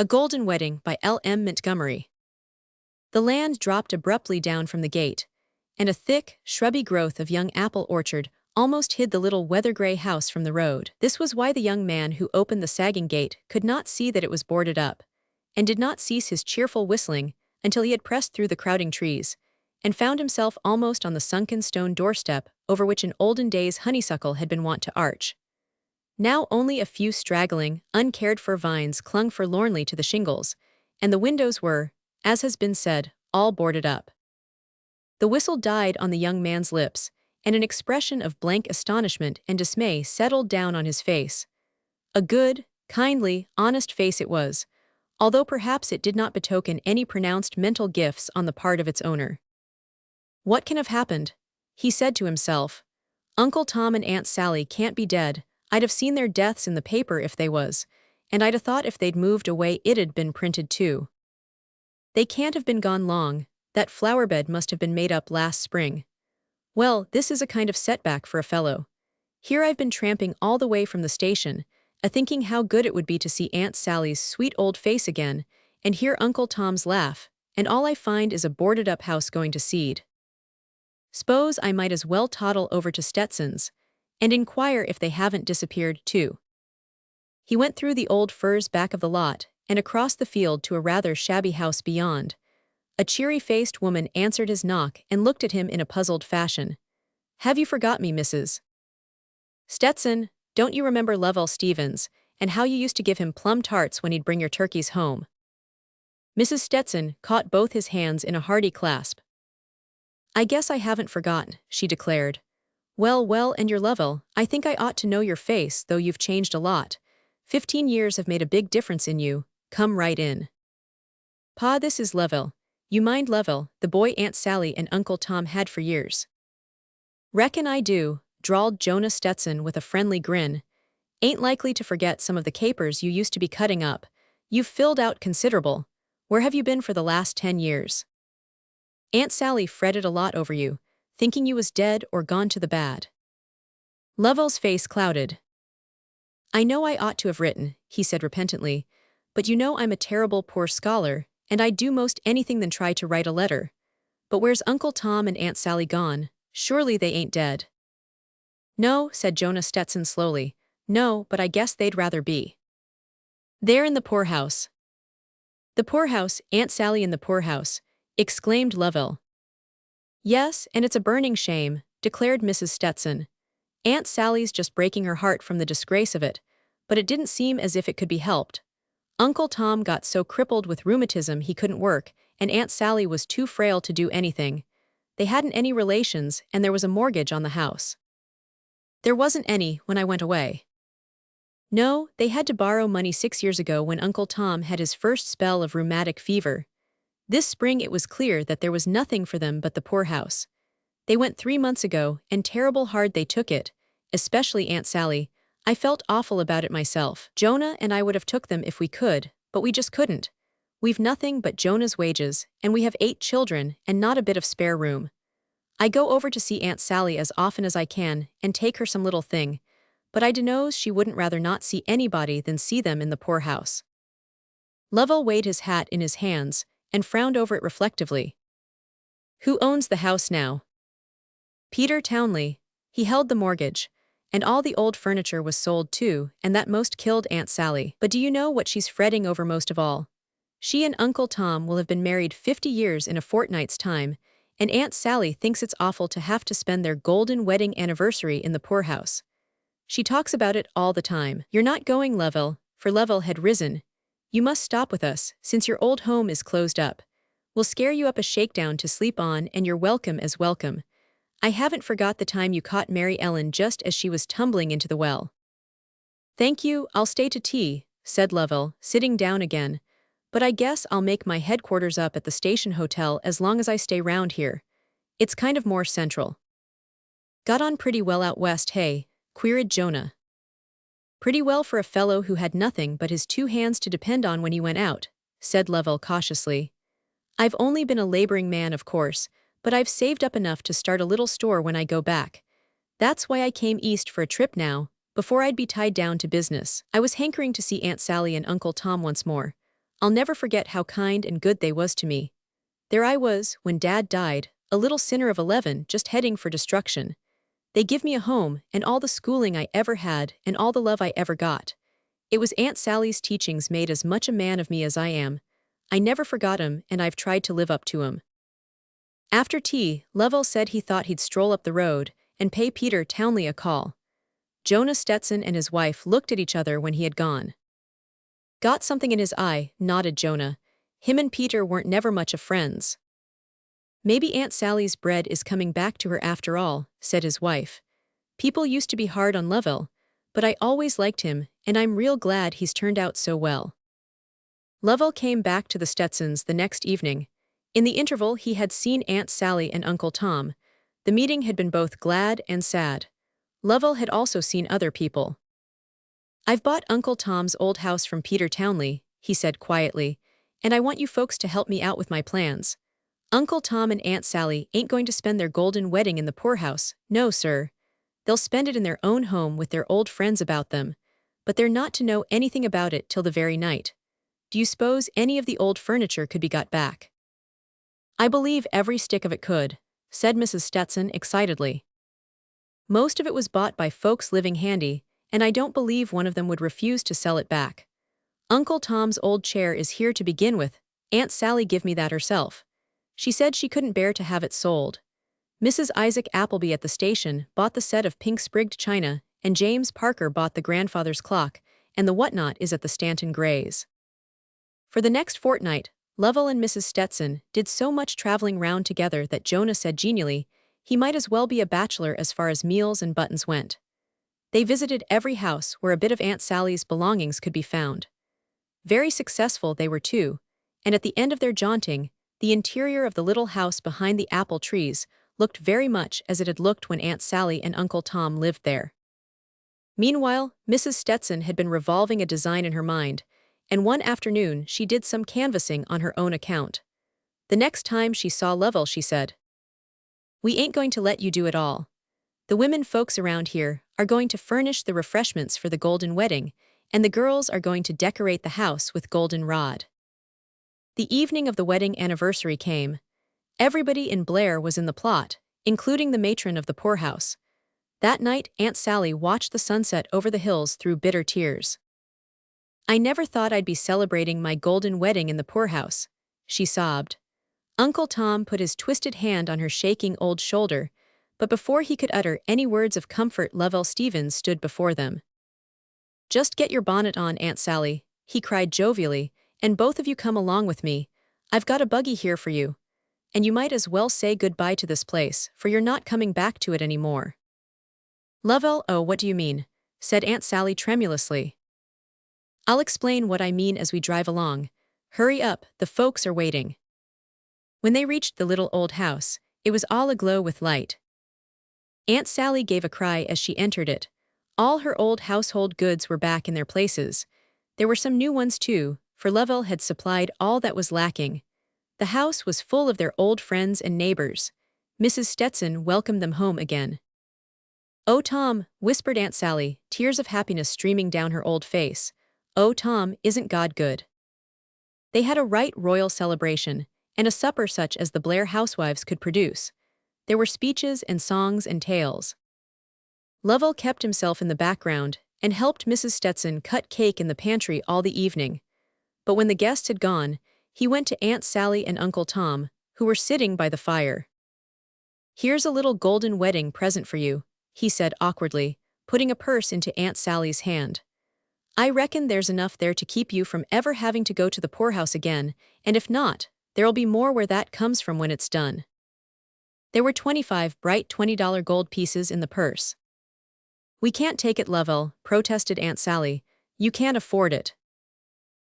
A Golden Wedding by L M Montgomery. The land dropped abruptly down from the gate, and a thick, shrubby growth of young apple orchard almost hid the little weather-gray house from the road. This was why the young man who opened the sagging gate could not see that it was boarded up, and did not cease his cheerful whistling until he had pressed through the crowding trees, and found himself almost on the sunken stone doorstep over which in olden days honeysuckle had been wont to arch. Now only a few straggling, uncared-for vines clung forlornly to the shingles, and the windows were, as has been said, all boarded up. The whistle died on the young man's lips, and an expression of blank astonishment and dismay settled down on his face. A good, kindly, honest face it was, although perhaps it did not betoken any pronounced mental gifts on the part of its owner. "What can have happened?" he said to himself. "Uncle Tom and Aunt Sally can't be dead. I'd have seen their deaths in the paper if they was, and I'd have thought if they'd moved away it'd been printed too. They can't have been gone long. That flower bed must have been made up last spring. Well, this is a kind of setback for a fellow. Here I've been tramping all the way from the station, a-thinking how good it would be to see Aunt Sally's sweet old face again, and hear Uncle Tom's laugh, and all I find is a boarded-up house going to seed. S'pose I might as well toddle over to Stetson's, and inquire if they haven't disappeared too." He went through the old firs back of the lot, and across the field to a rather shabby house beyond. A cheery-faced woman answered his knock and looked at him in a puzzled fashion. "Have you forgot me, Mrs. Stetson? Don't you remember Lovell Stevens, and how you used to give him plum tarts when he'd bring your turkeys home?" Mrs. Stetson caught both his hands in a hearty clasp. "I guess I haven't forgotten," she declared. Well, and your Lovell, I think I ought to know your face, though you've changed a lot. 15 years have made a big difference in you. Come right in." "Pa, this is Lovell. You mind Lovell, the boy Aunt Sally and Uncle Tom had for years?" "Reckon I do," drawled Jonah Stetson with a friendly grin. "Ain't likely to forget some of the capers you used to be cutting up. You've filled out considerable. Where have you been for the last 10 years? Aunt Sally fretted a lot over you, thinking you was dead or gone to the bad." Lovell's face clouded. "I know I ought to have written," he said repentantly, "but you know I'm a terrible poor scholar, and I'd do most anything than try to write a letter. But where's Uncle Tom and Aunt Sally gone? Surely they ain't dead." "No," said Jonah Stetson slowly. "No, but I guess they'd rather be. They're in the poorhouse." "The poorhouse, Aunt Sally in the poorhouse," exclaimed Lovell. "Yes, and it's a burning shame," declared Mrs. Stetson. "Aunt Sally's just breaking her heart from the disgrace of it, but it didn't seem as if it could be helped. Uncle Tom got so crippled with rheumatism he couldn't work, and Aunt Sally was too frail to do anything. They hadn't any relations, and there was a mortgage on the house." "There wasn't any when I went away." "No, they had to borrow money 6 years ago when Uncle Tom had his first spell of rheumatic fever. This spring it was clear that there was nothing for them but the poorhouse. They went 3 months ago, and terrible hard they took it, especially Aunt Sally. I felt awful about it myself. Jonah and I would have took them if we could, but we just couldn't. We've nothing but Jonah's wages, and we have 8 children and not a bit of spare room. I go over to see Aunt Sally as often as I can and take her some little thing, but I dunno's she wouldn't rather not see anybody than see them in the poorhouse." Lovell weighed his hat in his hands and frowned over it reflectively. "Who owns the house now?" "Peter Townley. He held the mortgage, and all the old furniture was sold too, and that most killed Aunt Sally. But do you know what she's fretting over most of all? She and Uncle Tom will have been married 50 years in a fortnight's time, and Aunt Sally thinks it's awful to have to spend their golden wedding anniversary in the poorhouse. She talks about it all the time. You're not going, Lovell," for Lovell had risen. "You must stop with us, since your old home is closed up. We'll scare you up a shakedown to sleep on, and you're welcome as welcome. I haven't forgot the time you caught Mary Ellen just as she was tumbling into the well." "Thank you, I'll stay to tea," said Lovell, sitting down again. "But I guess I'll make my headquarters up at the station hotel as long as I stay round here. It's kind of more central." "Got on pretty well out west, hey?" queried Jonah. "Pretty well for a fellow who had nothing but his 2 hands to depend on when he went out," said Lovell cautiously. "I've only been a laboring man, of course, but I've saved up enough to start a little store when I go back. That's why I came east for a trip now, before I'd be tied down to business. I was hankering to see Aunt Sally and Uncle Tom once more. I'll never forget how kind and good they was to me. There I was, when Dad died, a little sinner of 11 just heading for destruction. They give me a home and all the schooling I ever had and all the love I ever got. It was Aunt Sally's teachings made as much a man of me as I am. I never forgot 'em and I've tried to live up to 'em. After tea, Lovell said he thought he'd stroll up the road and pay Peter Townley a call. Jonah Stetson and his wife looked at each other when he had gone. Got something in his eye, nodded Jonah. Him and Peter weren't never much of friends. Maybe Aunt Sally's bread is coming back to her after all, said his wife. People used to be hard on Lovell, but I always liked him, and I'm real glad he's turned out so well. Lovell came back to the Stetsons the next evening. In the interval he had seen Aunt Sally and Uncle Tom. The meeting had been both glad and sad. Lovell had also seen other people. I've bought Uncle Tom's old house from Peter Townley, he said quietly, and I want you folks to help me out with my plans. Uncle Tom and Aunt Sally ain't going to spend their golden wedding in the poorhouse, no sir. They'll spend it in their own home with their old friends about them, but they're not to know anything about it till the very night. Do you suppose any of the old furniture could be got back? I believe every stick of it could, said Mrs. Stetson excitedly. Most of it was bought by folks living handy, and I don't believe one of them would refuse to sell it back. Uncle Tom's old chair is here to begin with. Aunt Sally give me that herself. She said she couldn't bear to have it sold. Mrs. Isaac Appleby at the station bought the set of pink-sprigged china, and James Parker bought the grandfather's clock, and the whatnot is at the Stanton Grays. For the next fortnight, Lovell and Mrs. Stetson did so much traveling round together that Jonah said genially, he might as well be a bachelor as far as meals and buttons went. They visited every house where a bit of Aunt Sally's belongings could be found. Very successful they were too, and at the end of their jaunting, the interior of the little house behind the apple trees looked very much as it had looked when Aunt Sally and Uncle Tom lived there. Meanwhile, Mrs. Stetson had been revolving a design in her mind, and one afternoon she did some canvassing on her own account. The next time she saw Lovell she said, "We ain't going to let you do it all. The women folks around here are going to furnish the refreshments for the golden wedding, and the girls are going to decorate the house with goldenrod." The evening of the wedding anniversary came. Everybody in Blair was in the plot, including the matron of the poorhouse. That night Aunt Sally watched the sunset over the hills through bitter tears. "I never thought I'd be celebrating my golden wedding in the poorhouse," she sobbed. Uncle Tom put his twisted hand on her shaking old shoulder, but before he could utter any words of comfort Lovell Stevens stood before them. "Just get your bonnet on, Aunt Sally," he cried jovially, "and both of you come along with me. I've got a buggy here for you. And you might as well say goodbye to this place, for you're not coming back to it anymore." "Lovell, oh, what do you mean?" said Aunt Sally tremulously. "I'll explain what I mean as we drive along. Hurry up, the folks are waiting." When they reached the little old house, it was all aglow with light. Aunt Sally gave a cry as she entered it. All her old household goods were back in their places. There were some new ones too, for Lovell had supplied all that was lacking. The house was full of their old friends and neighbors. Mrs. Stetson welcomed them home again. "Oh, Tom," whispered Aunt Sally, tears of happiness streaming down her old face. "Oh, Tom, isn't God good?" They had a right royal celebration, and a supper such as the Blair housewives could produce. There were speeches and songs and tales. Lovell kept himself in the background and helped Mrs. Stetson cut cake in the pantry all the evening. But when the guests had gone, he went to Aunt Sally and Uncle Tom, who were sitting by the fire. "Here's a little golden wedding present for you," he said awkwardly, putting a purse into Aunt Sally's hand. "I reckon there's enough there to keep you from ever having to go to the poorhouse again, and if not, there'll be more where that comes from when it's done." There were 25 bright $20 gold pieces in the purse. "We can't take it, Lovell," protested Aunt Sally. "You can't afford it."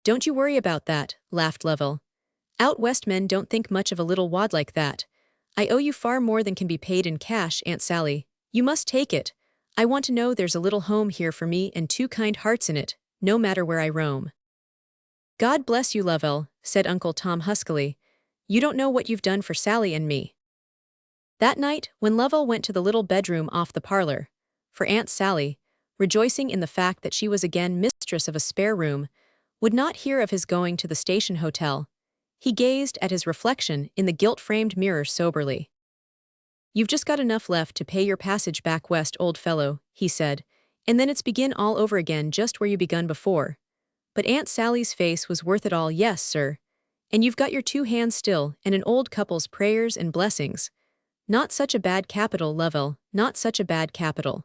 "Don't you worry about that," laughed Lovell. "Out west men don't think much of a little wad like that. I owe you far more than can be paid in cash, Aunt Sally. You must take it. I want to know there's a little home here for me and two kind hearts in it, no matter where I roam." "God bless you, Lovell," said Uncle Tom huskily. "You don't know what you've done for Sally and me." That night, when Lovell went to the little bedroom off the parlor, for Aunt Sally, rejoicing in the fact that she was again mistress of a spare room, would not hear of his going to the station hotel. He gazed at his reflection in the gilt-framed mirror soberly. "You've just got enough left to pay your passage back west, old fellow," he said, "and then it's begin all over again just where you begun before." But Aunt Sally's face was worth it all. "Yes, sir. And you've got your 2 hands still and an old couple's prayers and blessings. Not such a bad capital, Lovell, not such a bad capital."